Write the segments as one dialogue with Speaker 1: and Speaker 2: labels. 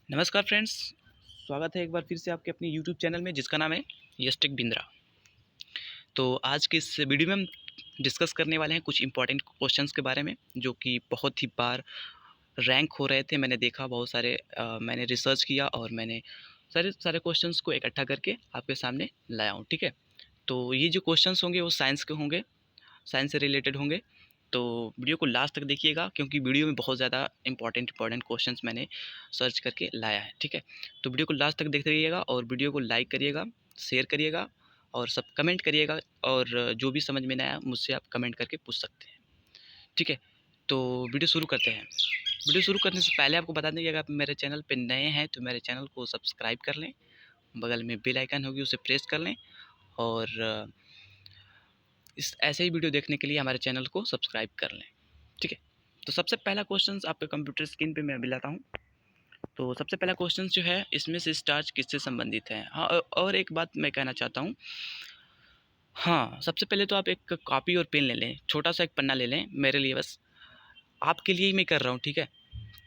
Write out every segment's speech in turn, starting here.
Speaker 1: नमस्कार फ्रेंड्स, स्वागत है एक बार फिर से आपके अपने यूट्यूब चैनल में जिसका नाम है यशटेक बिंद्रा। तो आज के इस वीडियो में हम डिस्कस करने वाले हैं कुछ इंपॉर्टेंट क्वेश्चंस के बारे में जो कि बहुत ही बार रैंक हो रहे थे। मैंने देखा बहुत सारे मैंने रिसर्च किया और मैंने सारे सारे क्वेश्चंस को इकट्ठा करके आपके सामने लाया हूँ। ठीक है, तो ये जो क्वेश्चंस होंगे वो साइंस के होंगे, साइंस से रिलेटेड होंगे। तो वीडियो को लास्ट तक देखिएगा क्योंकि वीडियो में बहुत ज़्यादा इंपॉर्टेंट क्वेश्चंस मैंने सर्च करके लाया है। ठीक है, तो वीडियो को लास्ट तक देखते रहिएगा और वीडियो को लाइक करिएगा, शेयर करिएगा और सब कमेंट करिएगा। और जो भी समझ में ना आया मुझसे आप कमेंट करके पूछ सकते हैं। ठीक है, तो वीडियो शुरू करते हैं। वीडियो शुरू करने से पहले आपको बता दें कि अगर आप मेरे चैनल पर नए हैं तो मेरे चैनल को सब्सक्राइब कर लें, बगल में बेल आइकन होगी उसे प्रेस कर लें और इस ऐसे ही वीडियो देखने के लिए हमारे चैनल को सब्सक्राइब कर लें। ठीक है, तो सबसे पहला क्वेश्चन आपके कंप्यूटर स्क्रीन पे मैं अभी लाता हूँ। तो सबसे पहला क्वेश्चन जो है इसमें से स्टार्च किससे संबंधित है। हाँ, और एक बात मैं कहना चाहता हूँ। हाँ, सबसे पहले तो आप एक कॉपी और पेन ले लें, छोटा सा एक पन्ना ले लें, मेरे लिए बस आपके लिए ही मैं कर रहा हूँ। ठीक है,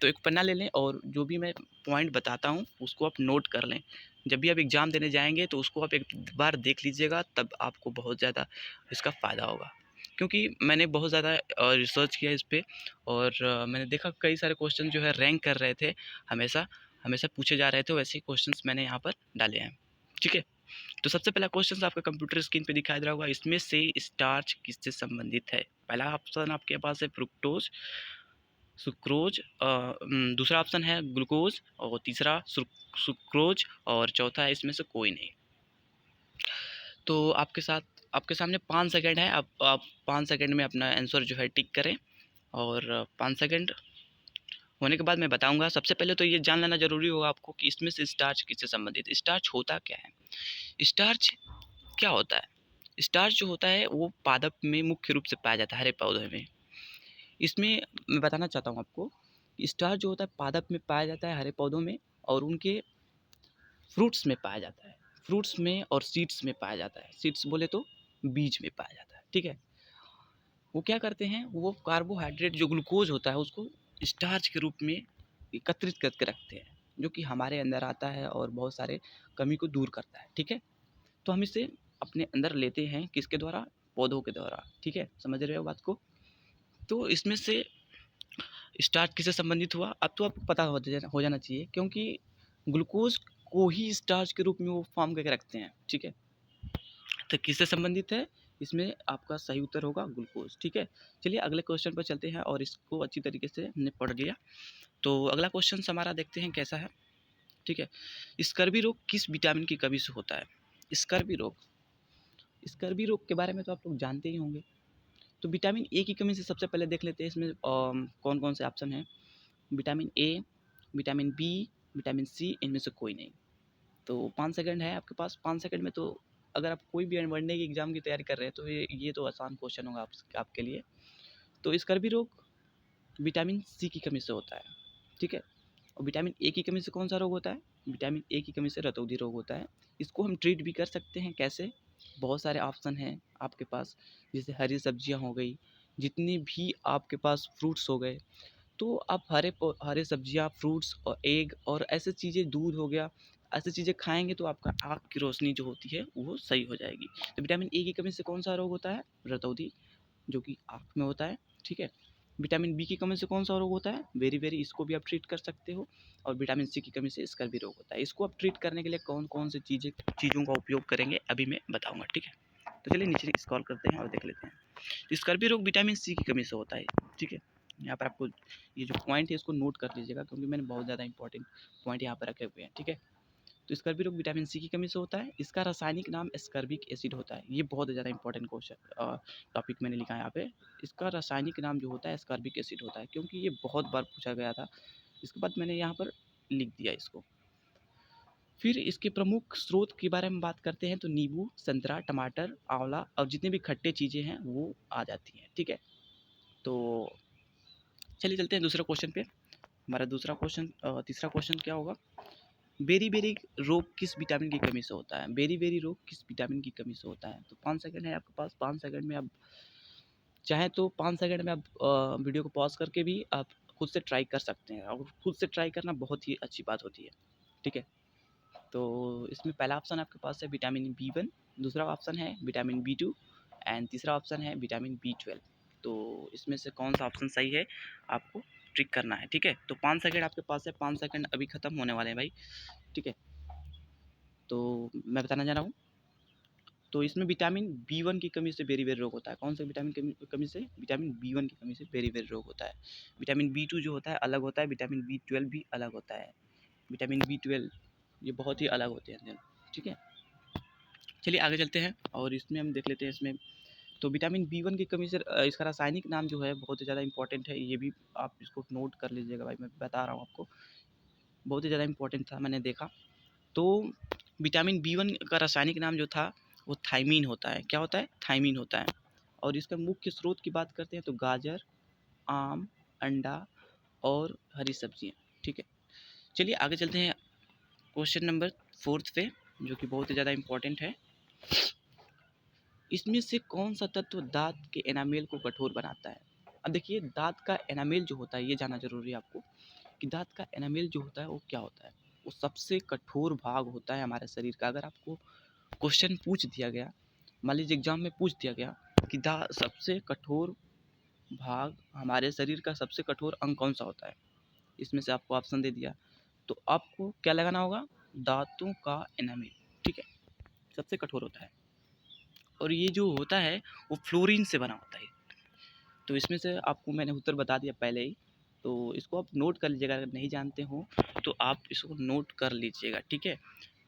Speaker 1: तो एक पन्ना ले लें और जो भी मैं पॉइंट बताता हूँ उसको आप नोट कर लें। जब भी आप एग्ज़ाम देने जाएंगे तो उसको आप एक बार देख लीजिएगा, तब आपको बहुत ज़्यादा इसका फ़ायदा होगा। क्योंकि मैंने बहुत ज़्यादा रिसर्च किया इस पे और मैंने देखा कई सारे क्वेश्चन जो है रैंक कर रहे थे, हमेशा हमेशा पूछे जा रहे थे, वैसे ही क्वेश्चंस मैंने यहाँ पर डाले हैं। ठीक है, तो सबसे पहला क्वेश्चन आपका कंप्यूटर स्क्रीन पे दिखाई दे रहा होगा, इसमें से स्टार्च किससे संबंधित है। पहला ऑप्शन आपके पास है फ्रुक्टोज, सुक्रोज, दूसरा ऑप्शन है ग्लूकोज और तीसरा सुक्रोज और चौथा है इसमें से कोई नहीं। तो आपके सामने 5 सेकंड है। आप 5 सेकंड में अपना आंसर जो है टिक करें और 5 सेकंड होने के बाद मैं बताऊंगा। सबसे पहले तो ये जान लेना ज़रूरी होगा आपको कि इसमें से स्टार्च किससे संबंधित है। स्टार्च होता क्या है, स्टार्च क्या होता है। स्टार्च जो होता है वो पादप में मुख्य रूप से पाया जाता है, हरे पौधे में। इसमें मैं बताना चाहता हूँ आपको कि स्टार्च जो होता है पादप में पाया जाता है, हरे पौधों में, और उनके फ्रूट्स में पाया जाता है। फ्रूट्स में और सीड्स में पाया जाता है। सीड्स बोले तो बीज में पाया जाता है। ठीक है, वो क्या करते हैं, वो कार्बोहाइड्रेट जो ग्लूकोज होता है उसको स्टार्च के रूप में एकत्रित करके रखते हैं, जो कि हमारे अंदर आता है और बहुत सारे कमी को दूर करता है। ठीक है, तो हम इसे अपने अंदर लेते हैं किसके द्वारा, पौधों के द्वारा। ठीक है, समझ रहे हो बात को। तो इसमें से स्टार्च किससे संबंधित हुआ, अब तो आपको पता हो जाना चाहिए, क्योंकि ग्लूकोज को ही स्टार्च के रूप में वो फॉर्म करके रखते हैं। ठीक है, तो किससे संबंधित है, इसमें आपका सही उत्तर होगा ग्लूकोज। ठीक है, चलिए अगले क्वेश्चन पर चलते हैं और इसको अच्छी तरीके से हमने पढ़ लिया। तो अगला क्वेश्चन हमारा देखते हैं कैसा है। ठीक है, स्कर्वी रोग किस विटामिन की कमी से होता है। स्कर्वी रोग, स्कर्वी रोग के बारे में तो आप लोग जानते ही होंगे। तो विटामिन ए की कमी से सबसे पहले देख लेते हैं इसमें कौन कौन से ऑप्शन हैं। Vitamin A, vitamin B, vitamin C, इनमें से कोई नहीं। तो 5 सेकंड है आपके पास। 5 सेकंड में तो अगर आप कोई भी वनडे की एग्ज़ाम की तैयारी कर रहे हैं तो ये तो आसान क्वेश्चन होगा आपके लिए। तो स्कर्वी रोग विटामिन सी की कमी से होता है। ठीक है, और विटामिन ए की कमी से कौन सा रोग होता है, विटामिन ए की कमी से रतौंधी रोग होता है। इसको हम ट्रीट भी कर सकते हैं कैसे, बहुत सारे ऑप्शन हैं आपके पास, जैसे हरी सब्जियां हो गई, जितनी भी आपके पास फ्रूट्स हो गए, तो आप हरे सब्जियां, फ्रूट्स और एग और ऐसी चीज़ें, दूध हो गया, ऐसी चीज़ें खाएंगे तो आपका आँख की रोशनी जो होती है वो सही हो जाएगी। तो विटामिन ए की कमी से कौन सा रोग होता है, रतौंधी, जो कि आँख में होता है। ठीक है, विटामिन बी की कमी से कौन सा रोग होता है, बेरी, इसको भी आप ट्रीट कर सकते हो। और विटामिन सी की कमी से स्कर्वी रोग होता है। इसको आप ट्रीट करने के लिए कौन कौन सी चीज़ों का उपयोग करेंगे अभी मैं बताऊँगा। ठीक है, तो चलिए नीचे स्क्रॉल करते हैं और देख लेते हैं। तो स्कर्वी रोग विटामिन सी की कमी से होता है। ठीक है, यहाँ पर आपको ये जो पॉइंट है इसको नोट कर लीजिएगा, क्योंकि मैंने बहुत ज़्यादा इंपॉर्टेंट पॉइंट यहाँ पर रखे हुए हैं। ठीक है, तो स्कर्वी रोग विटामिन सी की कमी से होता है। इसका रासायनिक नाम एस्कर्बिक एसिड होता है। ये बहुत ज़्यादा इंपॉर्टेंट क्वेश्चन टॉपिक मैंने लिखा है यहाँ पे। इसका रासायनिक नाम जो होता है एस्कर्बिक एसिड होता है, क्योंकि ये बहुत बार पूछा गया था। इसके बाद मैंने यहाँ पर लिख दिया इसको। फिर इसके प्रमुख स्रोत के बारे में बात करते हैं तो नींबू, संतरा, टमाटर, आंवला और जितनी भी खट्टे चीज़ें हैं वो आ जाती हैं। ठीक है, तो चलिए चलते हैं दूसरे क्वेश्चन पे। हमारा दूसरा क्वेश्चन, तीसरा क्वेश्चन क्या होगा, बेरी रोग किस विटामिन की कमी से होता है। बेरी रोग किस विटामिन की कमी से होता है। तो 5 सेकंड है आपके पास। 5 सेकंड में आप चाहें तो 5 सेकंड में आप वीडियो को पॉज करके भी आप खुद से ट्राई कर सकते हैं, और खुद से ट्राई करना बहुत ही अच्छी बात होती है, ठीक है। तो इसमें पहला ऑप्शन आपके पास है विटामिन बी 1, दूसरा ऑप्शन है विटामिन बी 2 एंड तीसरा ऑप्शन है विटामिन बी 12। तो इसमें से कौन सा ऑप्शन सही है आपको ट्रिक करना है, ठीक है। तो 5 सेकेंड आपके पास है, 5 सेकेंड अभी ख़त्म होने वाले हैं भाई, ठीक है। तो मैं बताना जा रहा हूँ, तो इसमें विटामिन बी 1 की कमी से बेरी रोग होता है। कौन सा विटामिन की कमी से? विटामिन बी 1 की कमी से बेरी रोग होता है। विटामिन बी 2 जो होता है अलग होता है, विटामिन बी 12 भी अलग होता है। विटामिन बी 12 ये बहुत ही अलग होते हैं, ठीक है। चलिए आगे चलते हैं और इसमें हम देख लेते हैं इसमें। तो विटामिन बी 1 की कमी से इसका रासायनिक नाम जो है बहुत ही ज़्यादा इंपॉर्टेंट है, ये भी आप इसको नोट कर लीजिएगा भाई, मैं बता रहा हूँ आपको, बहुत ही ज़्यादा इंपॉर्टेंट था, मैंने देखा। तो विटामिन बी 1 का रासायनिक नाम जो था वो थायमीन होता है। क्या होता है? थायमीन होता है। और इसका मुख्य स्रोत की बात करते हैं तो गाजर, आम, अंडा और हरी सब्जियाँ, ठीक है। चलिए आगे चलते हैं क्वेश्चन नंबर 4 पे, जो कि बहुत ही ज़्यादा इंपॉर्टेंट है। इसमें से कौन सा तत्व दांत के एनामेल को कठोर बनाता है? अब देखिए, दांत का एनामेल जो होता है ये जानना जरूरी है आपको, कि दांत का एनामेल जो होता है वो क्या होता है। वो सबसे कठोर भाग होता है हमारे शरीर का। अगर आपको क्वेश्चन पूछ दिया गया, मान लीजिए एग्जाम में पूछ दिया गया कि दा सबसे कठोर भाग, हमारे शरीर का सबसे कठोर अंग कौन सा होता है, इसमें से आपको ऑप्शन दे दिया, तो आपको क्या लगाना होगा? दांतों का एनामेल, ठीक है, सबसे कठोर होता है। और ये जो होता है वो फ्लोरीन से बना होता है। तो इसमें से आपको मैंने उत्तर बता दिया पहले ही, तो इसको आप नोट कर लीजिएगा, अगर नहीं जानते हो तो आप इसको नोट कर लीजिएगा, ठीक है।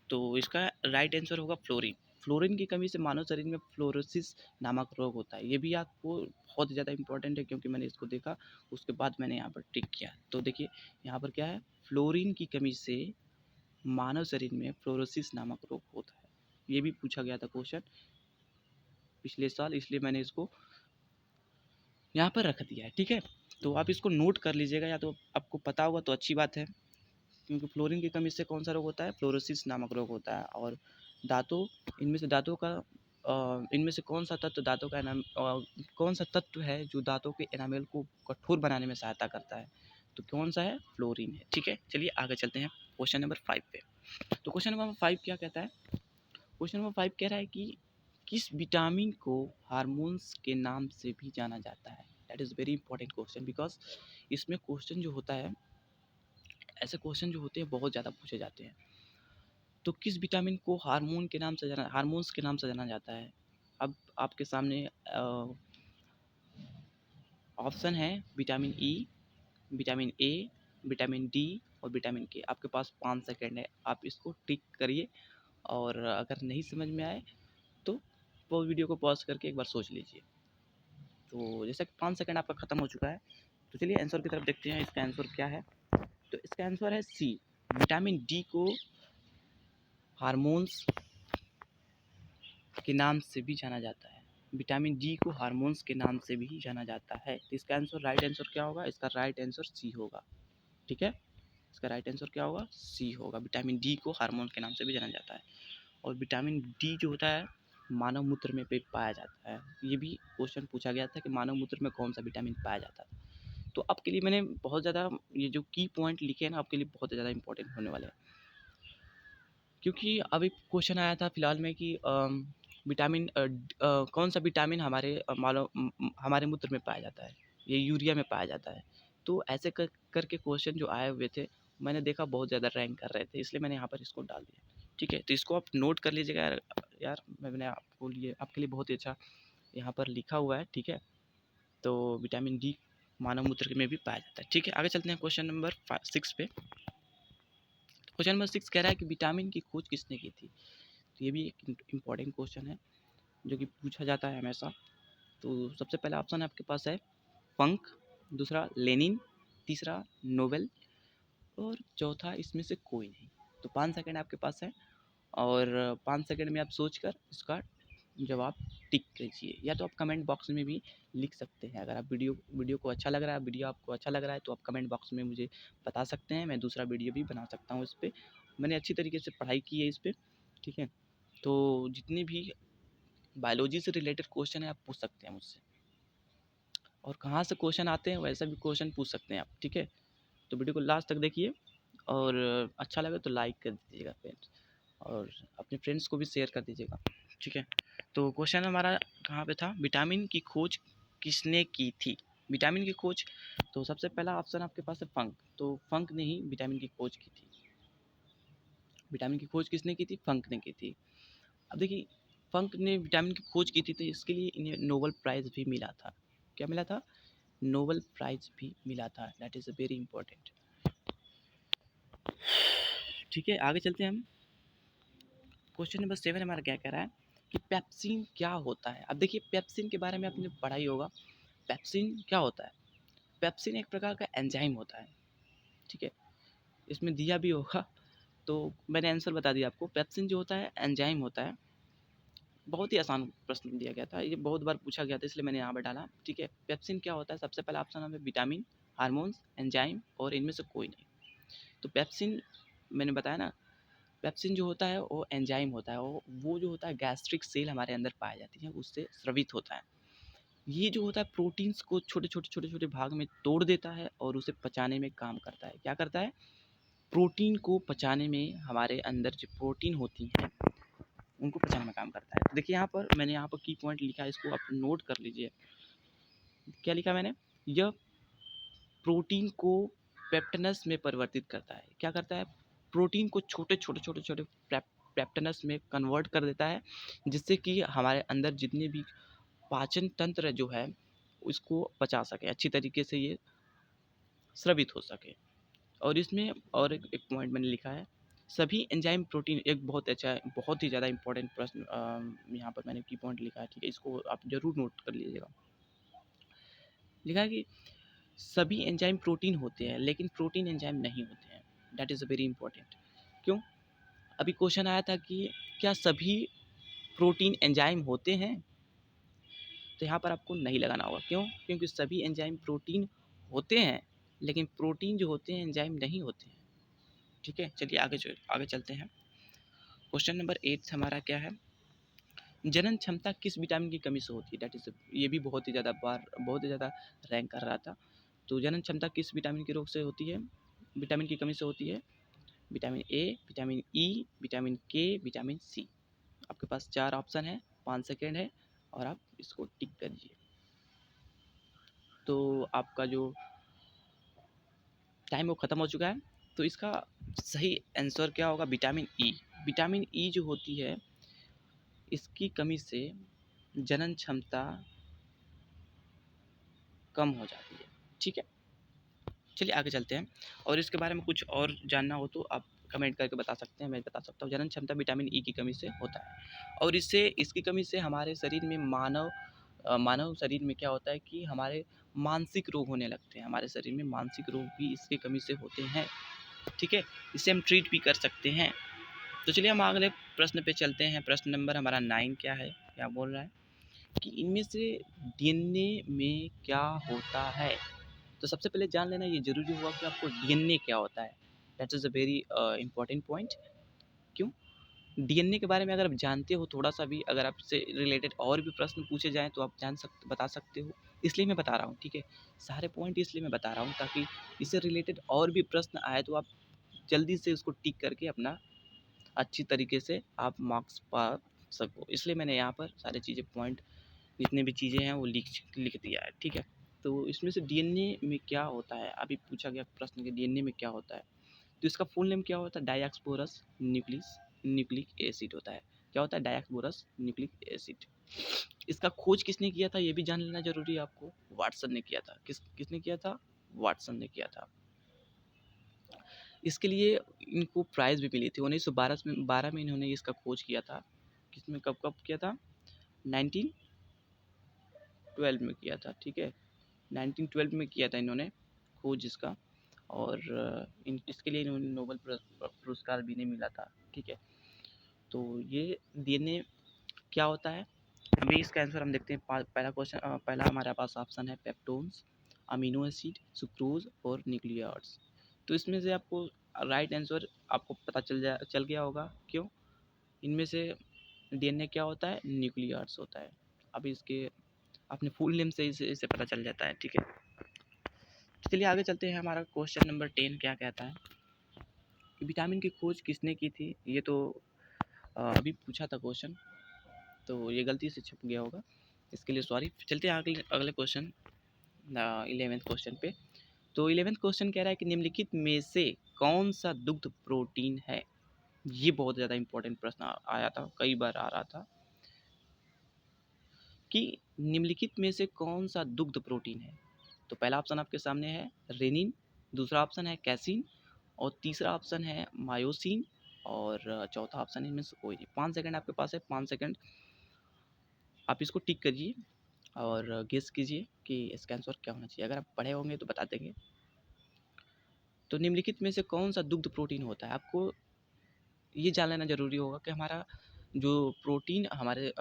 Speaker 1: तो इसका राइट आंसर होगा फ्लोरीन। फ्लोरीन की कमी से मानव शरीर में फ्लोरोसिस नामक रोग होता है। ये भी आपको बहुत ज़्यादा इंपॉर्टेंट है, क्योंकि मैंने इसको देखा, उसके बाद मैंने यहाँ पर टिक किया। तो देखिए यहाँ पर क्या है, फ्लोरीन की कमी से मानव शरीर में फ्लोरोसिस नामक रोग होता है। ये भी पूछा गया था क्वेश्चन पिछले साल, इसलिए मैंने इसको यहाँ पर रख दिया है, ठीक है। तो आप इसको नोट कर लीजिएगा, या तो आपको पता होगा तो अच्छी बात है, क्योंकि फ्लोरीन की कमी से कौन सा रोग होता है? फ्लोरोसिस नामक रोग होता है। और दांतों, इनमें से दांतों का इनमें से कौन सा तत्व दांतों का कौन सा तत्व है जो दांतों के एनामेल को कठोर बनाने में सहायता करता है? तो कौन सा है? फ्लोरीन है, ठीक है। चलिए आगे चलते हैं क्वेश्चन नंबर 5 पे। तो क्वेश्चन नंबर 5 क्या कहता है? क्वेश्चन नंबर 5 कह रहा है कि किस विटामिन को हार्मोन्स के नाम से भी जाना जाता है? That is very important question, because इसमें क्वेश्चन जो होता है, ऐसे क्वेश्चन जो होते हैं बहुत ज़्यादा पूछे जाते हैं। तो किस विटामिन को हार्मोन्स के नाम से जाना जाता है? अब आपके सामने ऑप्शन है vitamin E, vitamin A, vitamin D और विटामिन के। आपके पास 5 सेकंड है, आप इसको टिक करिए, और अगर नहीं समझ में आए तो वो वीडियो को पॉज करके एक बार सोच लीजिए। तो जैसा कि 5 सेकंड आपका ख़त्म हो चुका है, तो चलिए आंसर की तरफ देखते हैं, इसका आंसर क्या है। तो इसका आंसर है सी, विटामिन डी को हार्मोन्स के नाम से भी जाना जाता है। विटामिन डी को हार्मोन्स के नाम से भी जाना जाता है। तो इसका आंसर, राइट आंसर क्या होगा? इसका राइट आंसर सी होगा, ठीक है। इसका राइट आंसर क्या होगा? सी होगा। विटामिन डी को हार्मोन के नाम से भी जाना जाता है। और विटामिन डी जो होता है मानव मूत्र में पे पाया जाता है। ये भी क्वेश्चन पूछा गया था कि मानव मूत्र में कौन सा विटामिन पाया जाता है। तो आपके लिए मैंने बहुत ज़्यादा ये जो की पॉइंट लिखे हैं ना, आपके लिए बहुत ज़्यादा इंपॉर्टेंट होने वाले हैं, क्योंकि अभी क्वेश्चन आया था फिलहाल में कि विटामिन कौन सा विटामिन हमारे मूत्र में पाया जाता है? ये यूरिया में पाया जाता है। तो ऐसे करके क्वेश्चन जो आए हुए थे, मैंने देखा बहुत ज़्यादा रैंक कर रहे थे, इसलिए मैंने यहाँ पर इसको डाल दिया, ठीक है। तो इसको आप नोट कर लीजिएगा यार, मैंने आपके लिए बहुत ही अच्छा यहाँ पर लिखा हुआ है, ठीक है। तो विटामिन डी मानव मूत्र में भी पाया जाता है, ठीक है। आगे चलते हैं क्वेश्चन नंबर 6 पे। क्वेश्चन नंबर 6 कह रहा है कि विटामिन की खोज किसने की थी? तो ये भी एक इम्पॉर्टेंट क्वेश्चन है, जो कि पूछा जाता है हमेशा। तो सबसे पहला ऑप्शन आपके पास है फंक, दूसरा लेनिन, तीसरा नोबेल और चौथा इसमें से कोई नहीं। तो 5 सेकंड आपके पास है, और 5 सेकंड में आप सोचकर इसका जवाब टिक कीजिए, या तो आप कमेंट बॉक्स में भी लिख सकते हैं। अगर आप वीडियो को अच्छा लग रहा है, वीडियो आपको अच्छा लग रहा है, तो आप कमेंट बॉक्स में मुझे बता सकते हैं, मैं दूसरा वीडियो भी बना सकता हूँ इस पर। मैंने अच्छी तरीके से पढ़ाई की है इस पर, ठीक है। तो जितनी भी बायोलॉजी से रिलेटेड क्वेश्चन है आप पूछ सकते हैं मुझसे। और कहाँ से क्वेश्चन आते हैं वैसा भी क्वेश्चन पूछ सकते हैं आप, ठीक है। तो वीडियो को लास्ट तक देखिए और अच्छा लगे तो लाइक कर दीजिएगा फ्रेंड्स, और अपने फ्रेंड्स को भी शेयर कर दीजिएगा, ठीक है। तो क्वेश्चन हमारा कहाँ पे था, विटामिन की खोज किसने की थी। विटामिन की खोज, तो सबसे पहला ऑप्शन आपके पास है फंक, तो फंक ने ही विटामिन की खोज की थी। विटामिन की खोज किसने की थी, फंक ने की थी। अब देखिए, फंक ने विटामिन की खोज की थी तो इसके लिए इन्हें नोबेल प्राइज़ भी मिला था। क्या मिला था, नोबेल प्राइज़ भी मिला था, that is a very important, ठीक है। आगे चलते हैं हम। क्वेश्चन नंबर 7 हमारा क्या कह रहा है कि पेप्सिन क्या होता है। अब देखिए, पेप्सिन के बारे में आपने पढ़ा ही होगा। पेप्सिन क्या होता है, पेप्सिन एक प्रकार का एंजाइम होता है, ठीक है। इसमें दिया भी होगा, तो मैंने आंसर बता दिया आपको। पेप्सिन जो होता है एंजाइम होता है। बहुत ही आसान प्रश्न दिया गया था, ये बहुत बार पूछा गया था इसलिए मैंने यहाँ पर डाला, ठीक है। पेप्सिन क्या होता है, सबसे पहला ऑप्शन हमें विटामिन, हार्मोन्स, एंजाइम और इनमें से कोई नहीं। तो पेप्सिन मैंने बताया ना, पेप्सिन जो होता है वो एंजाइम होता है, वो जो होता है गैस्ट्रिक सेल हमारे अंदर पाई जाती है, उससे स्रावित होता है। ये जो होता है प्रोटीन्स को छोटे छोटे छोटे छोटे भाग में तोड़ देता है और उसे पचाने में काम करता है। क्या करता है, प्रोटीन को पचाने में, हमारे अंदर जो प्रोटीन होती हैं उनको पचाने में काम करता है। तो देखिए यहाँ पर मैंने यहाँ पर की पॉइंट लिखा है, इसको आप नोट कर लीजिए। क्या लिखा मैंने, यह प्रोटीन को पेप्टनस में परिवर्तित करता है। क्या करता है, प्रोटीन को छोटे छोटे छोटे छोटे पेप्टनस में कन्वर्ट कर देता है, जिससे कि हमारे अंदर जितने भी पाचन तंत्र जो है उसको पचा सके, अच्छी तरीके से ये स्रावित हो सके। और इसमें और एक पॉइंट मैंने लिखा है, सभी एंजाइम प्रोटीन, एक बहुत अच्छा, बहुत ही ज़्यादा इंपॉर्टेंट प्रश्न यहाँ पर मैंने की पॉइंट लिखा है, ठीक है। इसको आप ज़रूर नोट कर लीजिएगा। लिखा है कि सभी एंजाइम प्रोटीन होते हैं लेकिन प्रोटीन एंजाइम नहीं होते हैं, that is a very important. क्यों, अभी क्वेश्चन आया था कि क्या सभी प्रोटीन एंजाइम होते हैं, तो यहाँ पर आपको नहीं लगाना होगा। क्यों, क्योंकि सभी एंजाइम प्रोटीन होते हैं लेकिन प्रोटीन जो होते हैं एंजाइम नहीं होते हैं, ठीक है। चलिए आगे चलते हैं। क्वेश्चन नंबर 8 हमारा क्या है, जनन क्षमता किस विटामिन की कमी से होती है, दैट इज़, ये भी बहुत ही ज़्यादा रैंक कर रहा था। तो जनन क्षमता किस विटामिन के रोग से होती है, विटामिन की कमी से होती है, vitamin A, vitamin E, vitamin के, विटामिन सी। आपके पास 4 ऑप्शन है, 5 सेकेंड है और आप इसको टिक करिए। तो आपका जो टाइम वो ख़त्म हो चुका है। तो इसका सही आंसर क्या होगा, विटामिन ई। विटामिन ई जो होती है इसकी कमी से जनन क्षमता कम हो जाती है, ठीक है। चलिए आगे चलते हैं, और इसके बारे में कुछ और जानना हो तो आप कमेंट करके बता सकते हैं, मैं बता सकता हूँ। जनन क्षमता विटामिन ई की कमी से होता है, और इसकी कमी से हमारे शरीर में मानव शरीर में क्या होता है कि हमारे मानसिक रोग होने लगते हैं। हमारे शरीर में मानसिक रोग भी इसकी कमी से होते हैं, ठीक है। इसे हम ट्रीट भी कर सकते हैं। तो चलिए हम अगले प्रश्न पे चलते हैं। प्रश्न नंबर हमारा 9 क्या है, क्या बोल रहा है कि इनमें से डीएनए में क्या होता है। तो सबसे पहले जान लेना ये ज़रूरी होगा कि आपको डीएनए क्या होता है, that is a very important point. क्यों, डीएनए के बारे में अगर आप जानते हो थोड़ा सा भी, अगर आपसे रिलेटेड और भी प्रश्न पूछे जाएँ तो आप बता सकते हो, इसलिए मैं बता रहा हूँ, ठीक है। सारे पॉइंट इसलिए मैं बता रहा हूँ ताकि इससे रिलेटेड और भी प्रश्न आए तो आप जल्दी से उसको टिक करके अपना अच्छी तरीके से आप मार्क्स पा सको, इसलिए मैंने यहाँ पर सारी चीज़ें पॉइंट, जितनी भी चीज़ें हैं वो लिख दिया है, ठीक है। तो इसमें से डीएनए में क्या होता है, अभी पूछा गया प्रश्न कि डीएनए में क्या होता है, तो इसका फुल नेम क्या होता है, डायस्पोरस न्यूक्लिक एसिड होता है। क्या होता है, डायस्पोरस न्यूक्लिक एसिड। इसका खोज किसने किया था ये भी जान लेना जरूरी है आपको, वाटसन ने किया था। किसने किया था, वाटसन ने किया था। इसके लिए इनको प्राइज़ भी मिली थी 1912 में इन्होंने इसका खोज किया था। किसमें, कब कब किया था, 1912 में किया था, ठीक है। 1912 में किया था इन्होंने खोज इसका, और इसके लिए इन्होंने नोबेल पुरस्कार भी नहीं मिला था, ठीक है। तो ये डीएनए क्या होता है, अभी इसका आंसर हम देखते हैं। पहला हमारे पास ऑप्शन है पेप्टोन्स, अमीनो एसिड, सुक्रोज और न्यूक्लियर्स। तो इसमें से आपको राइट आंसर आपको पता चल गया होगा। क्यों, इनमें से डीएनए क्या होता है, न्यूक्लियर्स होता है। अब इसके अपने फुल नेम से इसे पता चल जाता है, ठीक है। तो चलिए आगे चलते हैं। हमारा क्वेश्चन नंबर 10 क्या कहता है कि विटामिन की खोज किसने की थी। ये तो अभी पूछा था क्वेश्चन, तो ये गलती से छप गया होगा, इसके लिए सॉरी। चलते हैं अगले अगले क्वेश्चन, 11वें क्वेश्चन पे। तो 11वें क्वेश्चन कह रहा है कि निम्नलिखित में से कौन सा दुग्ध प्रोटीन है। ये बहुत ज़्यादा इंपॉर्टेंट प्रश्न आया था, कई बार आ रहा था कि निम्नलिखित में से कौन सा दुग्ध प्रोटीन है। तो पहला ऑप्शन आपके सामने है रेनिन, दूसरा ऑप्शन है कैसीन, और तीसरा ऑप्शन है मायोसिन, और चौथा ऑप्शन इनमें से कोई नहीं। 5 सेकंड आपके पास है, 5 सेकंड आप इसको टिक करिए और गेस कीजिए कि इसका आंसर क्या होना चाहिए। अगर आप पढ़े होंगे तो बता देंगे। तो निम्नलिखित में से कौन सा दुग्ध प्रोटीन होता है। आपको ये जान लेना ज़रूरी होगा कि हमारा जो प्रोटीन हमारे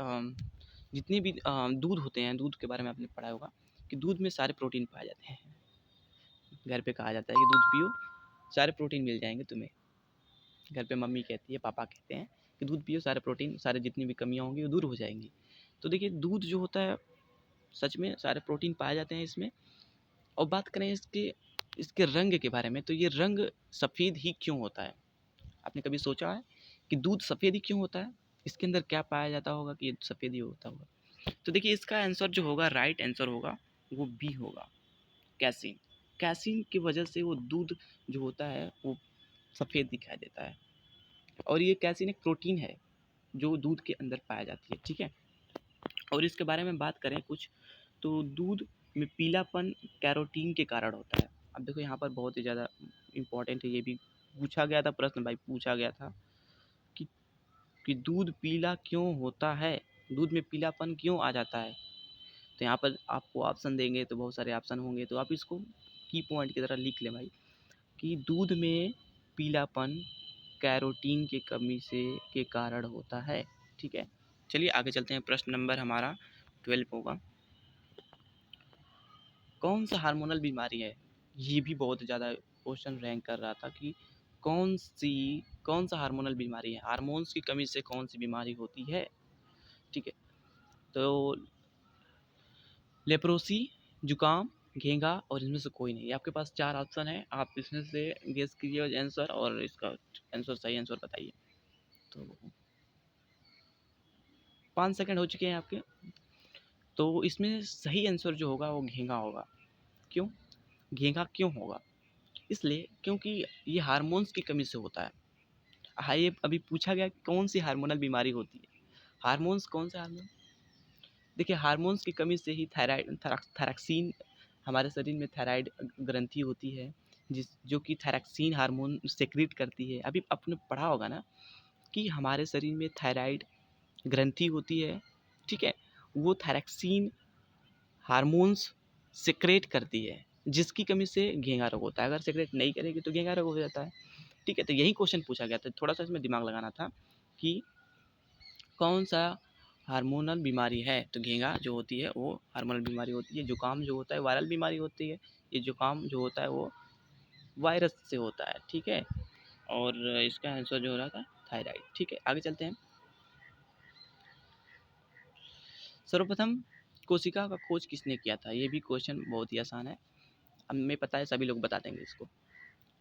Speaker 1: जितने भी दूध होते हैं, दूध के बारे में आपने पढ़ा होगा कि दूध में सारे प्रोटीन पाए जाते हैं। घर पे कहा जाता है कि दूध पियो, सारे प्रोटीन मिल जाएंगे तुम्हें। घर पे मम्मी कहती है, पापा कहते हैं कि दूध पियो, सारे प्रोटीन, सारे जितनी भी कमियाँ होंगी वो दूर हो जाएंगी। तो देखिए दूध जो होता है, सच में सारे प्रोटीन पाए जाते हैं इसमें। और बात करें इसके इसके रंग के बारे में, तो ये रंग सफ़ेद ही क्यों होता है। आपने कभी सोचा है कि दूध सफ़ेद ही क्यों होता है। इसके अंदर क्या पाया जाता होगा कि ये सफ़ेद ही होता होगा। तो देखिए इसका आंसर जो होगा, राइट आंसर होगा वो बी होगा, कैसीन। कैसीन की वजह से वो दूध जो होता है वो सफ़ेद दिखाई देता है। और ये कैसीन एक प्रोटीन है जो दूध के अंदर पाया जाती है, ठीक है। और इसके बारे में बात करें कुछ, तो दूध में पीलापन कैरोटीन के कारण होता है। अब देखो यहाँ पर बहुत ही ज़्यादा इम्पोर्टेंट है, ये भी पूछा गया था प्रश्न, भाई पूछा गया था कि दूध पीला क्यों होता है, दूध में पीलापन क्यों आ जाता है। तो यहाँ पर आपको ऑप्शन देंगे तो बहुत सारे ऑप्शन होंगे, तो आप इसको की पॉइंट की तरह लिख लें भाई कि दूध में पीलापन कैरोटीन की कमी से के कारण होता है, ठीक है। चलिए आगे चलते हैं। प्रश्न नंबर हमारा 12 होगा। कौन सा हार्मोनल बीमारी है। ये भी बहुत ज़्यादा क्वेश्चन रैंक कर रहा था कि कौन सा हार्मोनल बीमारी है, हार्मोन्स की कमी से कौन सी बीमारी होती है, ठीक है। तो लेप्रोसी, जुकाम, घेंगा, और इनमें से कोई नहीं। आपके पास 4 ऑप्शन है, आप इसमें से गेस कीजिए आंसर और इसका आंसर, सही आंसर बताइए। तो 5 सेकंड हो चुके हैं आपके। तो इसमें सही आंसर जो होगा वो घेंगा होगा। क्यों घेंगा क्यों होगा, इसलिए क्योंकि ये हार्मोन्स की कमी से होता है। हाँ, ये अभी पूछा गया कि कौन सी हार्मोनल बीमारी होती है। हार्मोन्स, कौन से हार्मोन। देखिए हार्मोन्स की कमी से ही थायरॉक्सिन, हमारे शरीर में थायराइड ग्रंथि होती है जो कि थायरॉक्सिन हार्मोन सेक्रेट करती है। अभी आपने पढ़ा होगा ना कि हमारे शरीर में थायराइड ग्रंथि होती है, ठीक है। वो थायरॉक्सिन हार्मोन्स सेक्रेट करती है, जिसकी कमी से घेंगा रोग होता है। अगर सेक्रेट नहीं करेगी तो घेंगा रोग हो जाता है, ठीक है। तो यही क्वेश्चन पूछा गया था, थोड़ा सा इसमें दिमाग लगाना था कि कौन सा हार्मोनल बीमारी है। तो घेंगा जो होती है वो हार्मोनल बीमारी होती है। जुकाम जो होता है वायरल बीमारी होती है। ये जुकाम जो होता है वो वायरस से होता है, ठीक है। और इसका आंसर जो हो रहा था थायराइड, ठीक है। आगे चलते हैं। सर्वप्रथम कोशिका का खोज किसने किया था। ये भी क्वेश्चन बहुत ही आसान है, हमें पता है, सभी लोग बता देंगे इसको।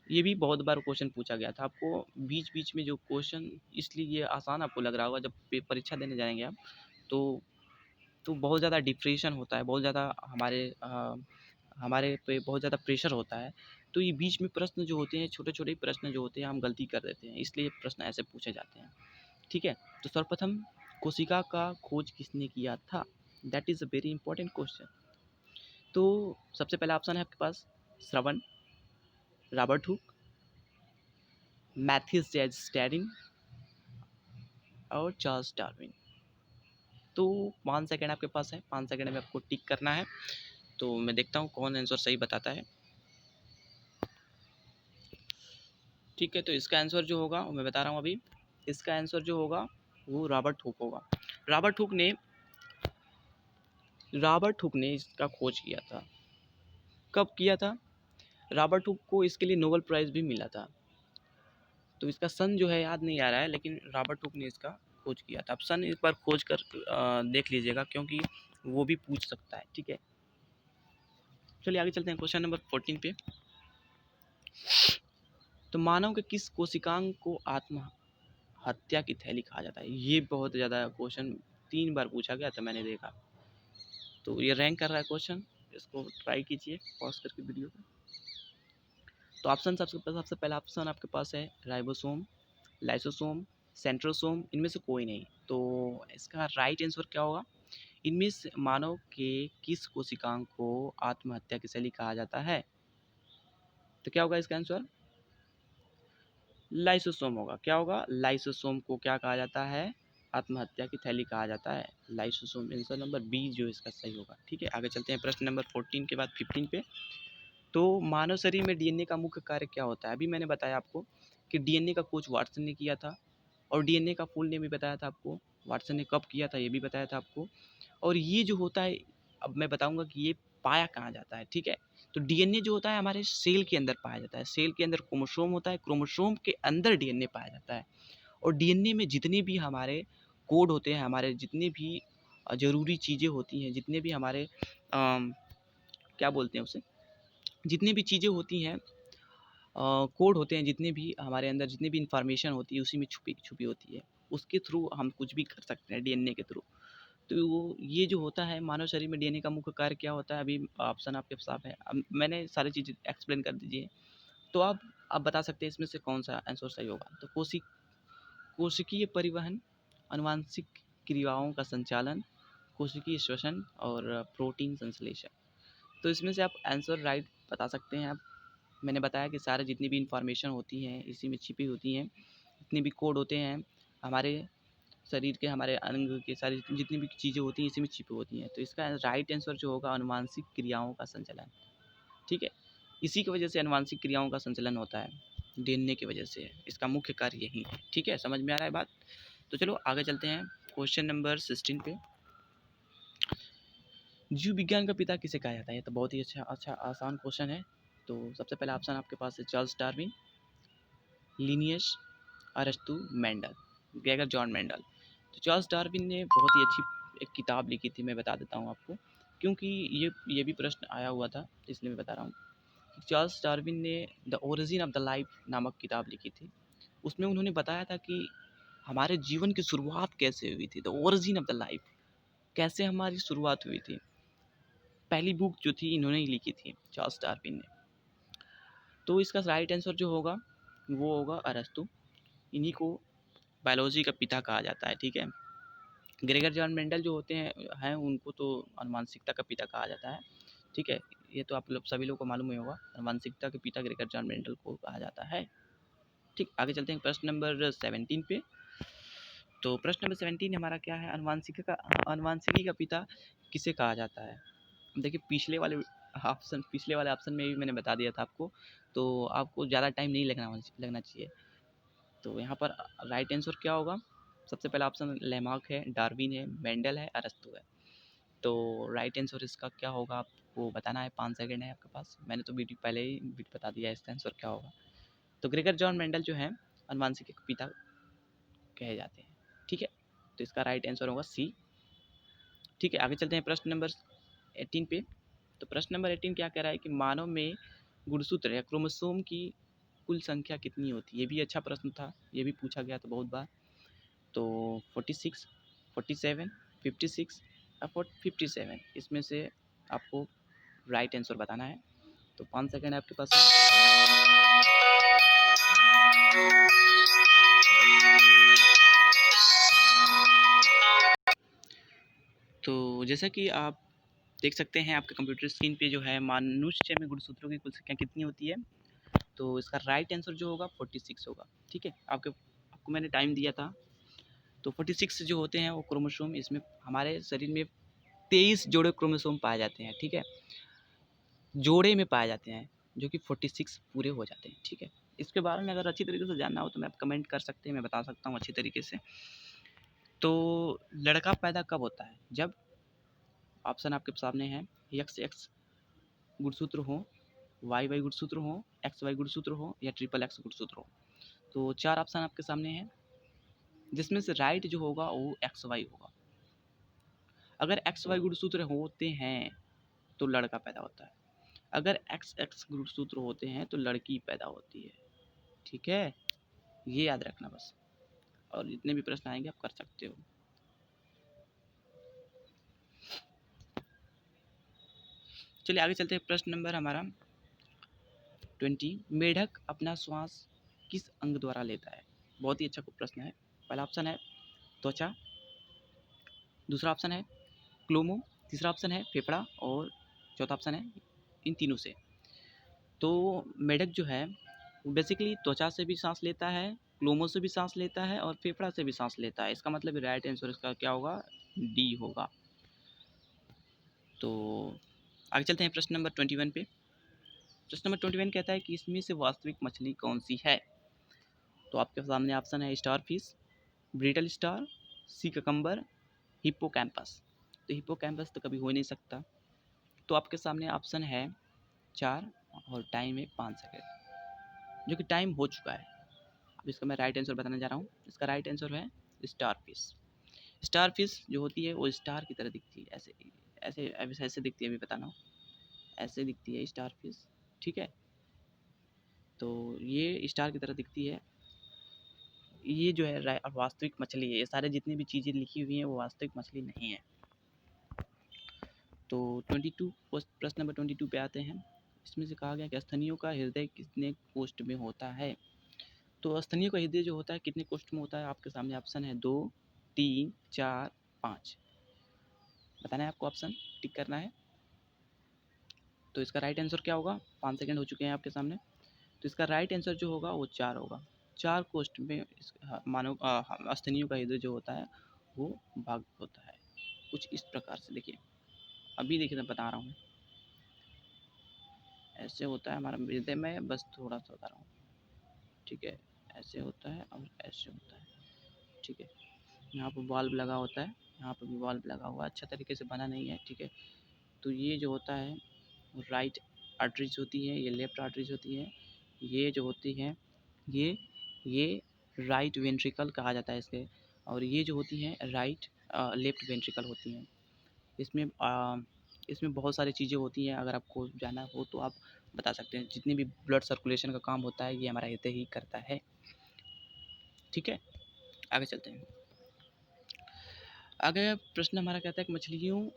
Speaker 1: ये भी बहुत बार क्वेश्चन पूछा गया था आपको बीच बीच में जो क्वेश्चन, इसलिए ये आसान आपको लग रहा होगा। जब परीक्षा देने जाएंगे आप तो बहुत ज़्यादा डिप्रेशन होता है, बहुत ज़्यादा हमारे पे बहुत ज़्यादा प्रेशर होता है। तो ये बीच में प्रश्न जो होते हैं, छोटे छोटे प्रश्न जो होते हैं, हम गलती कर देते हैं, इसलिए प्रश्न ऐसे पूछे जाते हैं, ठीक है। तो सर्वप्रथम कोशिका का खोज किसने किया था, that is a very important question. तो सबसे पहला ऑप्शन है आपके पास श्रवण, रॉबर्ट हुक, मैथ्यूस जैज स्टैडिंग, और चार्ल्स डार्विन। तो 5 सेकंड आपके पास है, 5 सेकंड में आपको टिक करना है। तो मैं देखता हूँ कौन आंसर सही बताता है, ठीक है। तो इसका आंसर जो होगा मैं बता रहा हूँ अभी, इसका आंसर जो होगा वो रॉबर्ट हुक होगा। रॉबर्ट हुक ने इसका खोज किया था। कब किया था। रॉबर्ट हुक को इसके लिए नोबेल प्राइज़ भी मिला था। तो इसका सन जो है याद नहीं आ रहा है, लेकिन रॉबर्ट हुक ने इसका खोज किया था। आप सन एक बार खोज कर देख लीजिएगा, क्योंकि वो भी पूछ सकता है, ठीक है। चलिए आगे चलते हैं क्वेश्चन नंबर 14 पे। तो मानव के किस कोशिकांग को आत्महत्या की थैली कहा जाता है? ये बहुत ज़्यादा क्वेश्चन 3 बार पूछा गया था, मैंने देखा। तो ये रैंक कर रहा है क्वेश्चन, इसको ट्राई कीजिए पॉज करके वीडियो को। तो ऑप्शन सबसे पहला ऑप्शन आपके पास है राइबोसोम, लाइसोसोम, सेंट्रोसोम, इनमें से कोई नहीं। तो इसका राइट आंसर क्या होगा? इनमें से मानव के किस कोशिकांग को आत्महत्या की शैली कहा जाता है? तो क्या होगा इसका आंसर? लाइसोसोम होगा। क्या होगा? लाइसोसोम को क्या कहा जाता है? आत्महत्या की थैली कहा जाता है, लाइसोसोम। आंसर नंबर बी जो इसका सही होगा, ठीक है। आगे चलते हैं प्रश्न नंबर 14 के बाद 15 पे। तो मानव शरीर में डीएनए का मुख्य कार्य क्या होता है? अभी मैंने बताया आपको कि डीएनए का खोज वाटसन ने किया था, और डीएनए का फुल नेम भी बताया था आपको, वाटसन ने कब किया था ये भी बताया था आपको। और ये जो होता है, अब मैं बताऊंगा कि ये पाया कहाँ जाता है, ठीक है। तो डीएनए जो होता है हमारे सेल के अंदर पाया जाता है। सेल के अंदर क्रोमोसोम होता है, क्रोमोसोम के अंदर डीएनए पाया जाता है। और डीएनए में जितने भी हमारे कोड होते हैं, हमारे जितने भी ज़रूरी चीज़ें होती हैं, जितने भी हमारे क्या बोलते हैं उसे, जितनी भी चीज़ें होती हैं, कोड होते हैं, जितने भी हमारे अंदर जितनी भी इंफॉर्मेशन होती है उसी में छुपी छुपी होती है। उसके थ्रू हम कुछ भी कर सकते हैं, डीएनए के थ्रू। तो ये जो होता है मानव शरीर में, डीएनए का मुख्य कार्य क्या होता है? अभी ऑप्शन आपके साथ है, अब मैंने सारी चीज़ें एक्सप्लेन कर दीजिए। तो आप बता सकते हैं इसमें से कौन सा आंसर सही होगा। तो कोशिकीय परिवहन, आनुवांशिक क्रियाओं का संचालन, कोशिकीय श्वसन और प्रोटीन संश्लेषण। तो इसमें से आप आंसर राइट बता सकते हैं आप। मैंने बताया कि सारे जितनी भी इंफॉर्मेशन होती हैं इसी में छिपी होती हैं, जितने भी कोड होते हैं हमारे शरीर के, हमारे अंग के, सारी जितनी भी चीज़ें होती हैं इसी में छिपी होती हैं। तो इसका राइट आंसर जो होगा अनुवांशिक क्रियाओं का संचालन, ठीक है। इसी की वजह से अनुवांशिक क्रियाओं का संचालन होता है, डीएनए की वजह से। इसका मुख्य कार्य यही है, ठीक है। समझ में आ रहा है बात? तो चलो आगे चलते हैं क्वेश्चन नंबर 16 पे। जीव विज्ञान का पिता किसे कहा जाता है? ये तो बहुत ही अच्छा आसान क्वेश्चन है। तो सबसे पहला ऑप्शन आपके पास है चार्ल्स डार्विन, लिनियस, अरस्तु, मेंडल, ग्रेगर जॉन मेंडल। तो चार्ल्स डार्विन ने बहुत ही अच्छी एक किताब लिखी थी, मैं बता देता हूँ आपको, क्योंकि ये भी प्रश्न आया हुआ था, इसलिए मैं बता रहा हूँ। चार्ल्स डार्विन ने the origin of the life नामक किताब लिखी थी। उसमें उन्होंने बताया था कि हमारे जीवन की शुरुआत कैसे हुई थी, the origin of the life, कैसे हमारी शुरुआत हुई थी। पहली बुक जो थी इन्होंने ही लिखी थी, चार्ल्स डार्विन ने। तो इसका राइट आंसर जो होगा वो होगा अरस्तु। इन्हीं को बायोलॉजी का पिता कहा जाता है, ठीक है। ग्रेगर जॉन मेंडल जो होते हैं उनको तो आनुवांशिकता का पिता कहा जाता है, ठीक है। ये तो आप लोग सभी लोग को मालूम ही होगा, आनुवांशिकता के पिता ग्रेगर जॉन मेंडल को कहा जाता है, ठीक। आगे चलते हैं प्रश्न नंबर 17 पे। तो प्रश्न नंबर 17 हमारा क्या है? आनुवांशिकी का पिता किसे कहा जाता है? देखिए पिछले वाले ऑप्शन में भी मैंने बता दिया था आपको, तो आपको ज़्यादा टाइम नहीं लगना चाहिए। तो यहाँ पर राइट आंसर क्या होगा? सबसे पहला ऑप्शन लेमार्क है, डार्विन है, मेंडल है, अरस्तु है। तो राइट आंसर इसका क्या होगा आपको बताना है, 5 सेकंड है आपके पास। मैंने तो वीडियो पहले ही बता दिया है इसका आंसर क्या होगा। तो ग्रेगर जॉन मेंडल जो है आनुवांशिकी के पिता कहे जाते हैं, ठीक है। तो इसका राइट आंसर होगा सी, ठीक है। आगे चलते हैं प्रश्न नंबर 18 पे। तो प्रश्न नंबर 18 क्या कह रहा है कि मानव में गुणसूत्र या क्रोमोसोम की कुल संख्या कितनी होती है? ये भी अच्छा प्रश्न था, ये भी पूछा गया था बहुत बार। तो 46, 47, 56 या 57, इसमें से आपको राइट आंसर बताना है। तो 5 सेकंड आपके पास है। तो जैसा कि आप देख सकते हैं आपके कंप्यूटर स्क्रीन पे जो है, मनुष्य में गुणसूत्रों की कुल संख्या कितनी होती है? तो इसका राइट आंसर जो होगा 46 होगा, ठीक है। आपको मैंने टाइम दिया था। तो 46 जो होते हैं वो क्रोमोसोम, इसमें हमारे शरीर में 23 जोड़े क्रोमोसोम पाए जाते हैं, ठीक है। जोड़े में पाए जाते हैं, जो कि 46 पूरे हो जाते हैं, ठीक है। इसके बारे में अगर अच्छी तरीके से जानना हो तो मैं आप कमेंट कर सकते हैं, मैं बता सकता हूँ अच्छी तरीके से। तो लड़का पैदा कब होता है? जब ऑप्शन आपके सामने है, एक्स एक्स गुणसूत्र हो, वाई वाई गुणसूत्र हो, एक्स वाई गुणसूत्र हो, या ट्रिपल एक्स गुणसूत्र हो। तो 4 ऑप्शन आपके सामने हैं, जिसमें से राइट जो होगा वो एक्स वाई होगा। अगर एक्स वाई गुणसूत्र होते हैं तो लड़का पैदा होता है, अगर एक्स एक्स गुणसूत्र होते हैं तो लड़की पैदा होती है। ठीक है, ये याद रखना बस, और जितने भी प्रश्न आएंगे आप कर सकते हो। चलिए आगे चलते हैं। प्रश्न नंबर हमारा 20, मेढक अपना श्वास किस अंग द्वारा लेता है? बहुत ही अच्छा प्रश्न है। पहला ऑप्शन है त्वचा, दूसरा ऑप्शन है क्लोमो, तीसरा ऑप्शन है फेफड़ा और चौथा ऑप्शन है इन तीनों से। तो मेढक जो है वो बेसिकली त्वचा से भी सांस लेता है, क्लोमो से भी सांस लेता है और फेफड़ा से भी सांस लेता है। इसका मतलब राइट आंसर इसका क्या होगा? डी होगा। तो आगे चलते हैं प्रश्न नंबर 21 पे। प्रश्न नंबर 21 कहता है कि इसमें से वास्तविक मछली कौन सी है? तो आपके सामने ऑप्शन है स्टार फिश, ब्रिटल स्टार, सी ककम्बर, हिप्पोकैम्पस। तो हिप्पोकैम्पस तो कभी हो ही नहीं सकता। तो आपके सामने ऑप्शन है 4 और टाइम है 5 सेकेंड, जो कि टाइम हो चुका है। अब इसका मैं राइट आंसर बताने जा रहा हूँ। इसका राइट आंसर है स्टार फिश। स्टार फिश जो होती है वो स्टार की तरह दिखती है, ऐसे ऐसे ऐसे दिखती है, अभी बताना, ऐसे दिखती है स्टार फिश। ठीक है, तो ये स्टार की तरह दिखती है। ये जो है वास्तविक मछली है। ये सारे जितनी भी चीज़ें लिखी हुई हैं वो वास्तविक मछली नहीं है। तो 22 प्रश्न नंबर 22 पे आते हैं। इसमें से कहा गया कि स्तनियों का हृदय कितने कोष्ठ में होता है? तो स्तनियों का हृदय जो होता है कितने कोष्ठ में होता है? आपके सामने ऑप्शन है 2, 3, 4, 5। बताना है आपको, ऑप्शन टिक करना है। तो इसका राइट आंसर क्या होगा? 5 सेकंड हो चुके हैं आपके सामने। तो इसका राइट आंसर जो होगा वो 4 होगा। 4 कोष्ठ में मानव स्तनियों का हृदय जो होता है वो भाग होता है। कुछ इस प्रकार से देखिए, अभी देखिए मैं बता रहा हूँ। ऐसे होता है हमारा हृदय में, बस थोड़ा सा बता रहा हूँ। ठीक है, ऐसे होता है और ऐसे होता है। ठीक है, यहाँ पर बल्ब लगा होता है, यहाँ पर भी बल्ब लगा हुआ है, अच्छा तरीके से बना नहीं है। ठीक है, तो ये जो होता है राइट आर्टरीज होती है, ये लेफ्ट आर्टरीज होती है। ये जो होती है ये राइट वेंट्रिकल कहा जाता है इसके, और ये जो होती हैं राइट लेफ्ट वेंट्रिकल होती हैं। इसमें बहुत सारी चीज़ें होती हैं, अगर आपको जानना हो तो आप बता सकते हैं। जितनी भी ब्लड सर्कुलेशन का काम होता है ये हमारा हृदय ही करता है। ठीक है, आगे चलते हैं। आगे प्रश्न हमारा कहता है कि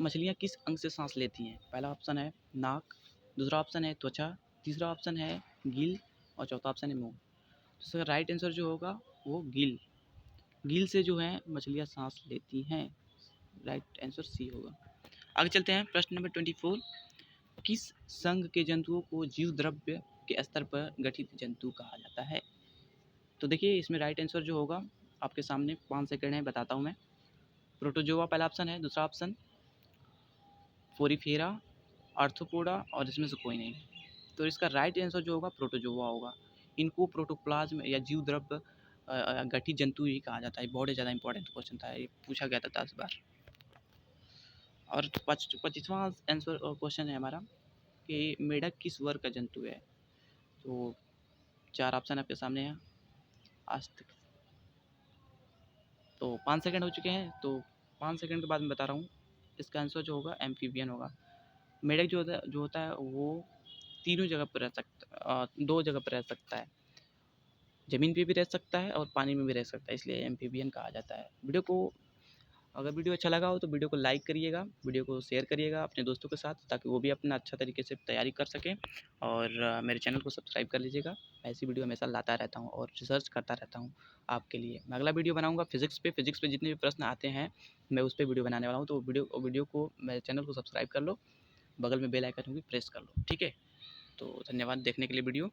Speaker 1: मछलियाँ किस अंग से सांस लेती हैं? पहला ऑप्शन है नाक, दूसरा ऑप्शन है त्वचा, तीसरा ऑप्शन है गिल और चौथा ऑप्शन है मुंह। तो इसका राइट आंसर जो होगा वो गिल से जो है मछलियाँ सांस लेती हैं। राइट आंसर सी होगा। आगे चलते हैं। प्रश्न नंबर 24, किस संघ के जंतुओं को जीव द्रव्य के स्तर पर गठित जंतु कहा जाता है? तो देखिए इसमें राइट आंसर जो होगा आपके सामने 5 सेकंड है, बताता हूँ मैं। प्रोटोजोआ पहला ऑप्शन है, दूसरा ऑप्शन फोरीफेरा, आर्थ्रोपोडा और इसमें से कोई नहीं। तो इसका राइट आंसर जो होगा प्रोटोजोआ होगा। इनको प्रोटोप्लाज्म या जीव द्रव्य गठित जंतु ही कहा जाता है। बहुत ही ज़्यादा इंपॉर्टेंट क्वेश्चन था, ये पूछा गया था 10 बार। और 25वां आंसर क्वेश्चन है हमारा कि मेढक किस वर्ग का जंतु है? तो 4 ऑप्शन आपके सामने है आज तक। तो 5 सेकंड हो चुके हैं, तो 5 सेकंड के बाद मैं बता रहा हूँ। इसका आंसर जो होगा एम्फीबियन होगा। मेढक जो होता है वो तीनों जगह पर रह सकता, 2 जगह पर रह सकता है। ज़मीन पे भी रह सकता है और पानी में भी रह सकता है, इसलिए एम्फीबियन कहा जाता है। अगर वीडियो अच्छा लगा हो तो वीडियो को लाइक करिएगा, वीडियो को शेयर करिएगा अपने दोस्तों के साथ, ताकि वो भी अपना अच्छा तरीके से तैयारी कर सकें। और मेरे चैनल को सब्सक्राइब कर लीजिएगा। ऐसी वीडियो हमेशा लाता रहता हूँ और रिसर्च करता रहता हूँ आपके लिए। मैं अगला वीडियो बनाऊँगा फिज़िक्स पे जितने भी प्रश्न आते हैं मैं उस पर वीडियो बनाने वाला हूँ। तो वीडियो को, मेरे चैनल को सब्सक्राइब कर लो, बगल में बेल आइकन होगी प्रेस कर लो। ठीक है, तो धन्यवाद देखने के लिए वीडियो।